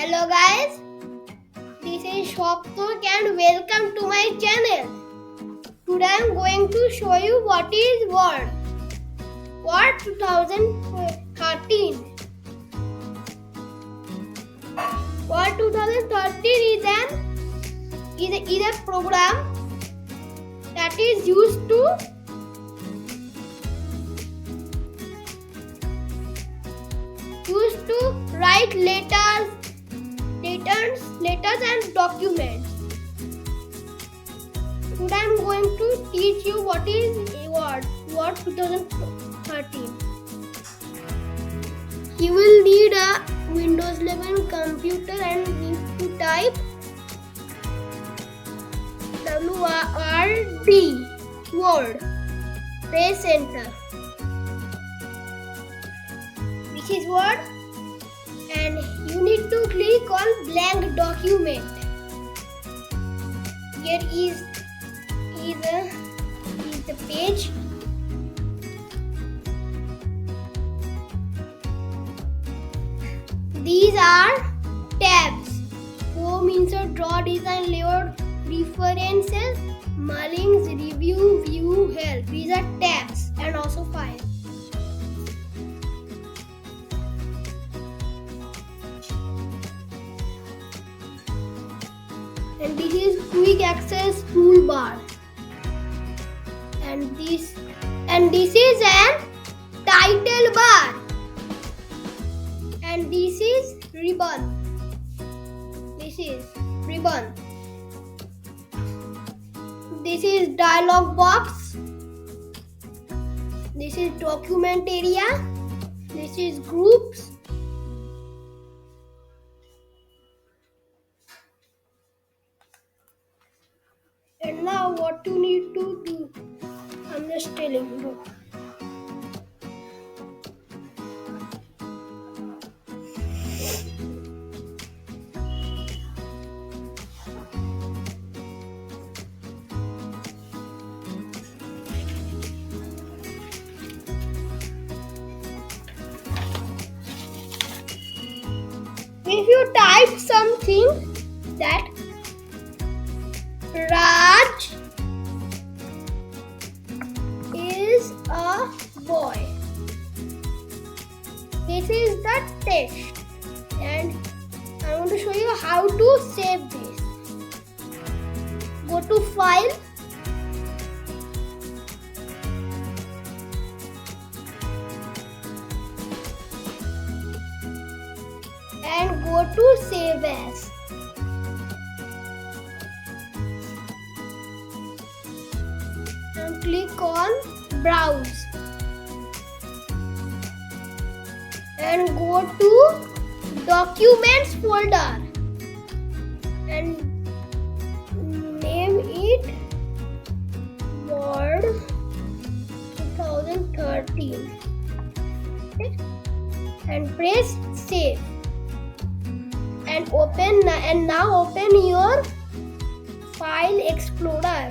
Hello guys, this is Shoptok and welcome to my channel. Today I am going to show you what is Word. Word 2013. Word 2013 is a program that is used to write letters and documents. Today I am going to teach you what is Word 2013. You will need a Windows 11 computer and need to type WORD Word. Press enter. This is Word. And you need to click on blank document. Here is the page. These are tabs. Home, insert, draw, design, layout, preferences, markings, review, view, help. These are tabs and also files. And this is quick access toolbar. And this is an title bar. And this is ribbon. This is ribbon. This is dialog box. This is document area. This is groups. And now what you need to do, I'm just telling you. If you type something that Raj is a boy. This is the text, and I want to show you how to save this. Go to File, and go to Save As. And click on Browse and go to Documents folder and name it Word 2013. Okay. And press Save and open, and now open your File Explorer.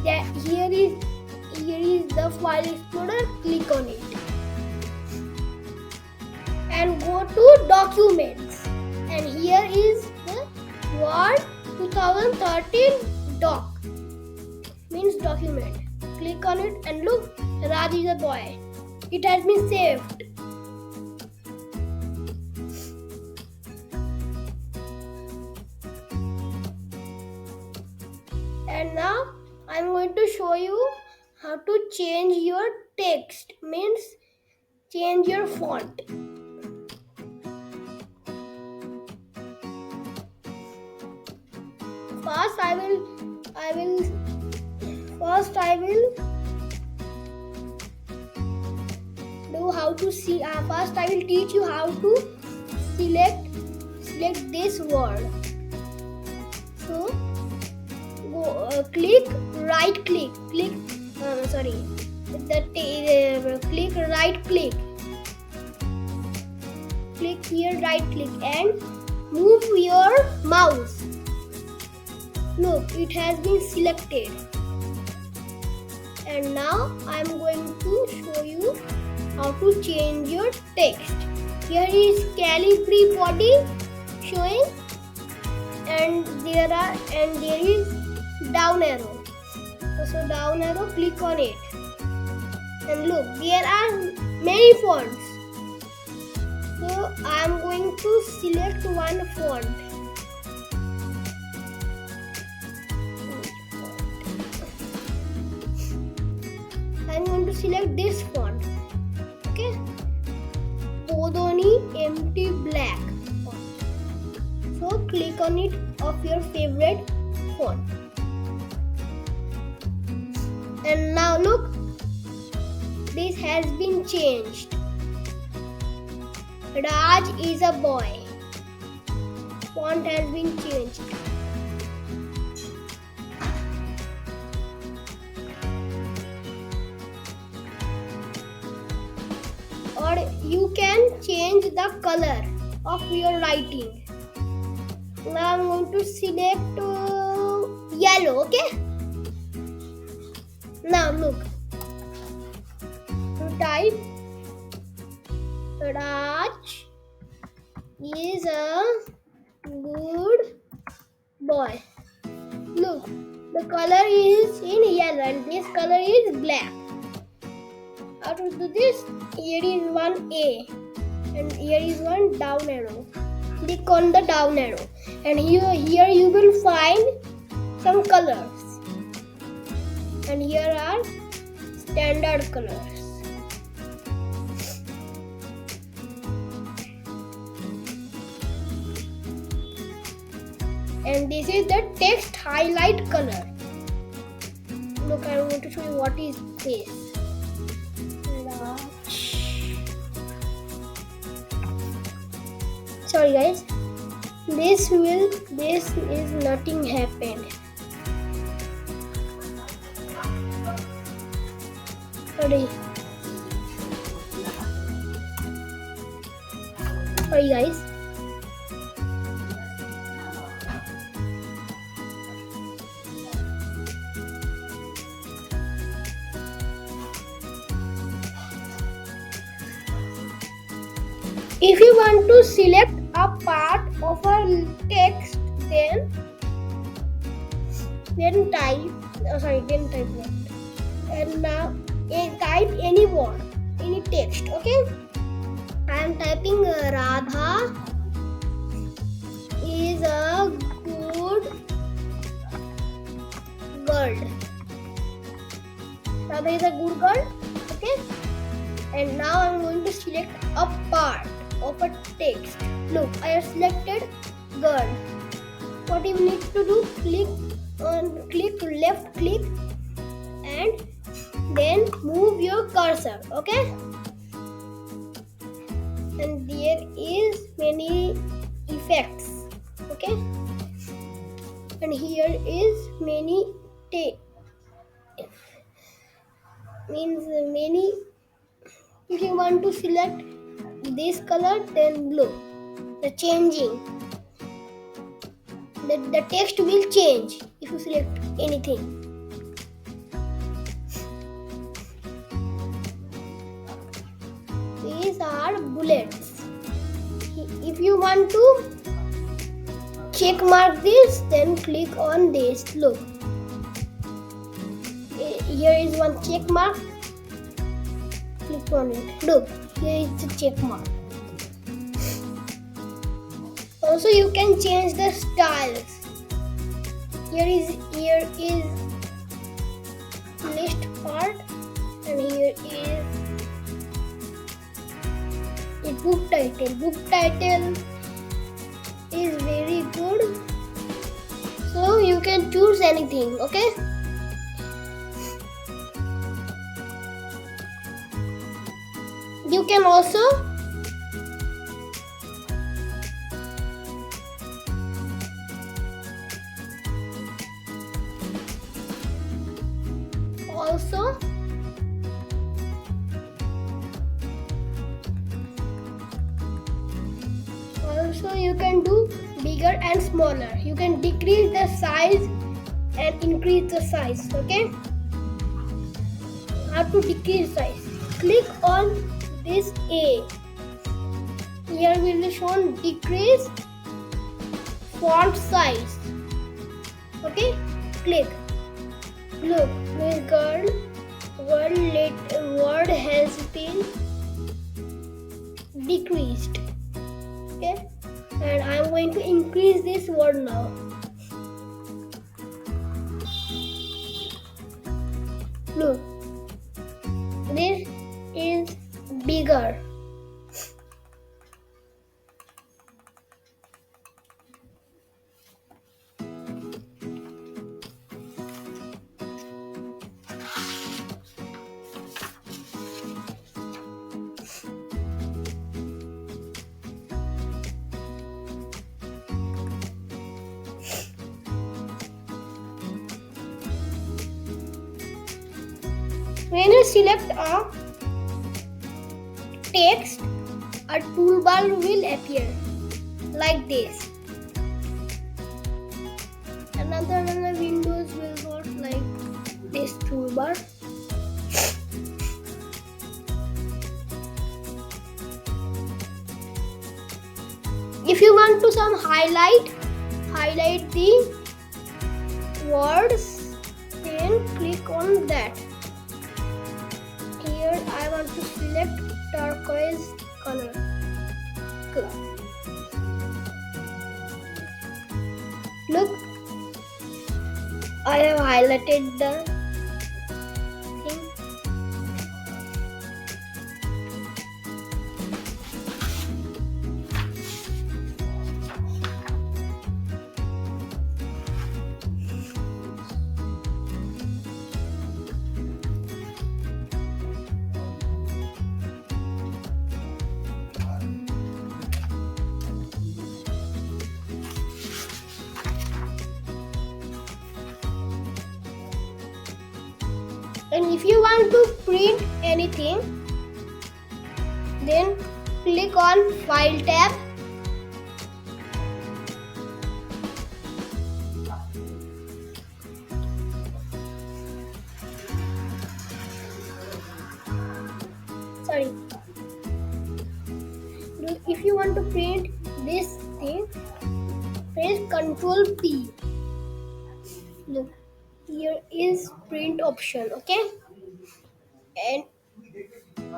Here is the File Explorer. Click on it and go to Documents, and here is the Word 2013 doc, means document. Click on it and look, Raj is a boy. It has been saved. And now I'm going to show you how to change your text, means change your font. First I will do how to see. First I will teach you how to select this word. So click right click. Click right click. Click here, right click, and move your mouse. Look, it has been selected. And now I am going to show you how to change your text. Here is Calibri body showing, and there is down arrow. So down arrow, click on it, and look, there are many fonts. So I am going to select one font. I am going to select this font. Okay, Bodoni empty black font. So click on it of your favorite font. And now look, this has been changed. Raj is a boy. Font has been changed. Or you can change the color of your writing. Now I'm going to select yellow, okay? Now look, to type Raj is a good boy. Look, the color is in yellow and this color is black. How to do this? Here is one A and here is one down arrow. Click on the down arrow and here you will find some colors. And here are standard colors. And this is the text highlight color. Look, I want to show you what is this. Sorry guys, this is nothing happened. Sorry guys. If you want to select a part of a text, then type what? And now type any word, any text, okay? I am typing Radha is a good girl. Radha is a good girl, okay? And now I am going to select a part of a text. Look, I have selected girl. What you need to do? Click left click and then move your cursor, okay? And there is many effects, okay? And here is many many. If you want to select this color, then look, the changing. The text will change if you select anything. These are bullets. If you want to check mark this, then click on this. Look, here is one check mark. Click on it. Look, here is the check mark. Also, you can change the styles. Here is list part, and here is book title. Book title is very good. So you can choose anything, okay? You can also you can do bigger and smaller. You can decrease the size and increase the size, okay? How to decrease size? Click on this A here will be shown decrease font size. Okay, click. Look, this word has been decreased. Okay, and I am going to increase this word now. Look, this is bigger. When you select a text, a toolbar will appear like this. Another windows will look like this toolbar. If you want to highlight the words, then click on that. Here I want to select turquoise color. Look, I have highlighted the thing. And if you want to print anything, then click on File tab. If you want to print this thing, press Ctrl P. Look, here is print option. Okay,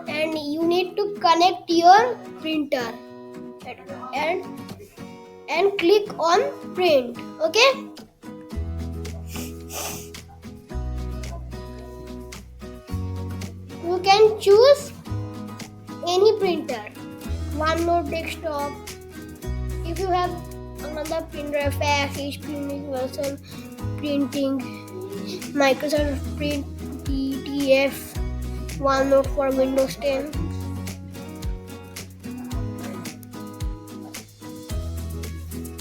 and you need to connect your printer and click on print. Okay, you can choose any printer, OneNote desktop. If you have another printer, fax, HP, Universal Printing, Microsoft Print, PDF, OneNote for Windows 10.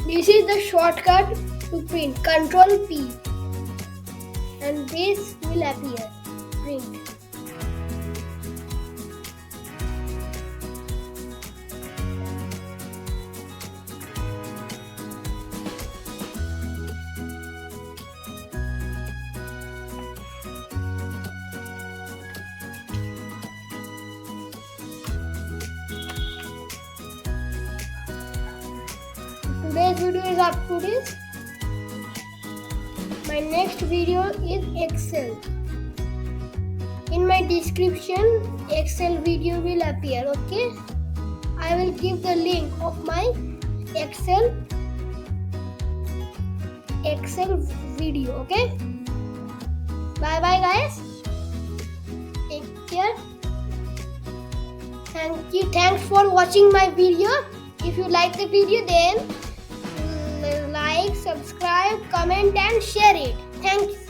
This is the shortcut to print, Ctrl P, and this will appear, print. Today's video is up to this. My next video is Excel. In my description, Excel video will appear. Okay, I will give the link of my Excel video. Okay, bye bye guys, take care. Thanks for watching my video. If you like the video, then like, subscribe, comment and share it. Thanks.